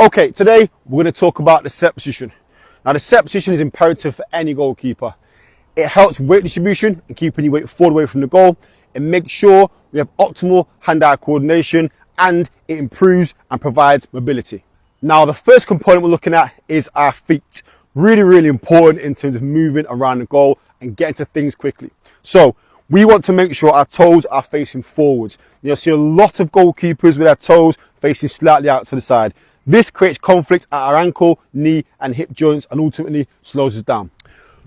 Okay, today we're going to talk about the set position. Now the set position is imperative for any goalkeeper. It helps weight distribution and keeping your weight forward away from the goal. It makes sure we have optimal hand-eye coordination, and it improves and provides mobility. Now the first component we're looking at is our feet. Really important in terms of moving around the goal and getting to things quickly. So we want to make sure our toes are facing forwards. You'll see a lot of goalkeepers with their toes facing slightly out to the side. This creates conflict at our ankle, knee and hip joints and ultimately slows us down.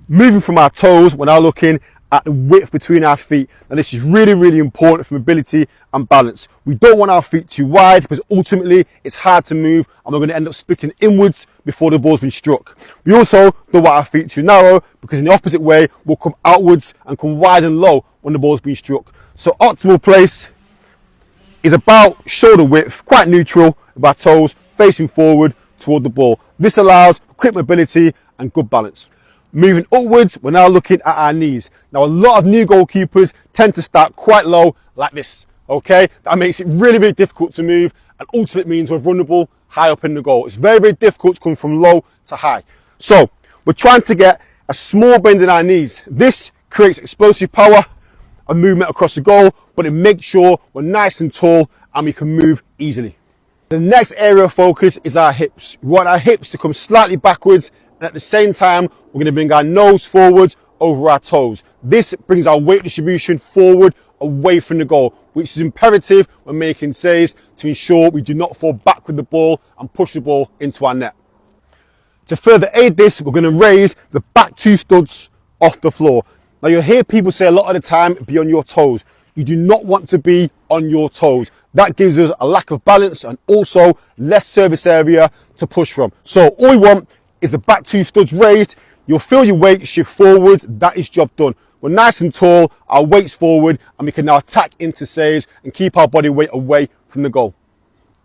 Moving from our toes, we're now looking at the width between our feet. And this is really important for mobility and balance. We don't want our feet too wide because ultimately it's hard to move and we're going to end up splitting inwards before the ball's been struck. We also don't want our feet too narrow because in the opposite way we'll come outwards and come wide and low when the ball's been struck. So optimal place is about shoulder width, quite neutral, with our toes facing forward toward the ball. This allows quick mobility and good balance. Moving upwards, we're now looking at our knees. Now a lot of new goalkeepers tend to start quite low like this, okay? That makes it really difficult to move and ultimately means we're vulnerable high up in the goal. It's very difficult to come from low to high. So we're trying to get a small bend in our knees. This creates explosive power and movement across the goal, but it makes sure we're nice and tall and we can move easily. The next area of focus is our hips. We want our hips to come slightly backwards, and at the same time, we're going to bring our nose forwards over our toes. This brings our weight distribution forward away from the goal, which is imperative when making saves to ensure we do not fall back with the ball and push the ball into our net. To further aid this, we're going to raise the back two studs off the floor. Now you'll hear people say a lot of the time, be on your toes. You do not want to be on your toes. That gives us a lack of balance and also less surface area to push from. So all we want is the back two studs raised. You'll feel your weight shift forwards. That is job done. We're nice and tall, our weight's forward, and we can now attack into saves and keep our body weight away from the goal.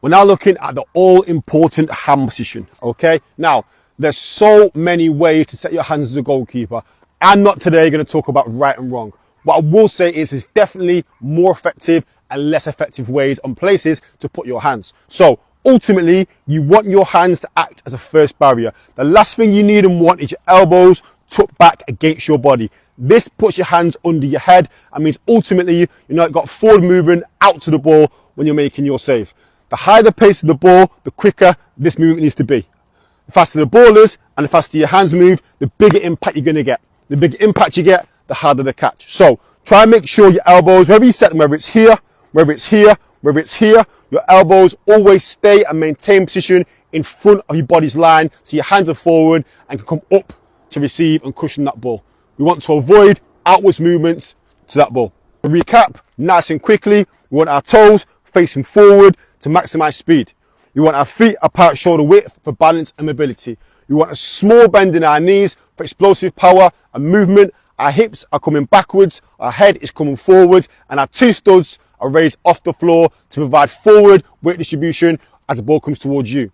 We're now looking at the all-important hand position, okay? Now, there's so many ways to set your hands as a goalkeeper. I'm not today going to talk about right and wrong. What I will say is there's definitely more effective and less effective ways and places to put your hands. So ultimately, you want your hands to act as a first barrier. The last thing you need and want is your elbows tucked back against your body. This puts your hands under your head and means ultimately you've not got forward movement out to the ball when you're making your save. The higher the pace of the ball, the quicker this movement needs to be. The faster the ball is and the faster your hands move, the bigger impact you're going to get. The bigger impact you get, the harder the catch. So try and make sure your elbows, wherever you set them, whether it's here, whether it's here, whether it's here, your elbows always stay and maintain position in front of your body's line so your hands are forward and can come up to receive and cushion that ball. We want to avoid outwards movements to that ball. To recap, nice and quickly, we want our toes facing forward to maximize speed. We want our feet apart shoulder width for balance and mobility. We want a small bend in our knees for explosive power and movement. Our hips are coming backwards, our head is coming forwards, and our two studs are raised off the floor to provide forward weight distribution as the ball comes towards you.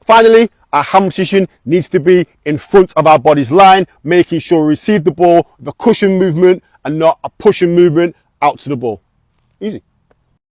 Finally, our hand position needs to be in front of our body's line, making sure we receive the ball with a cushion movement and not a pushing movement out to the ball. Easy.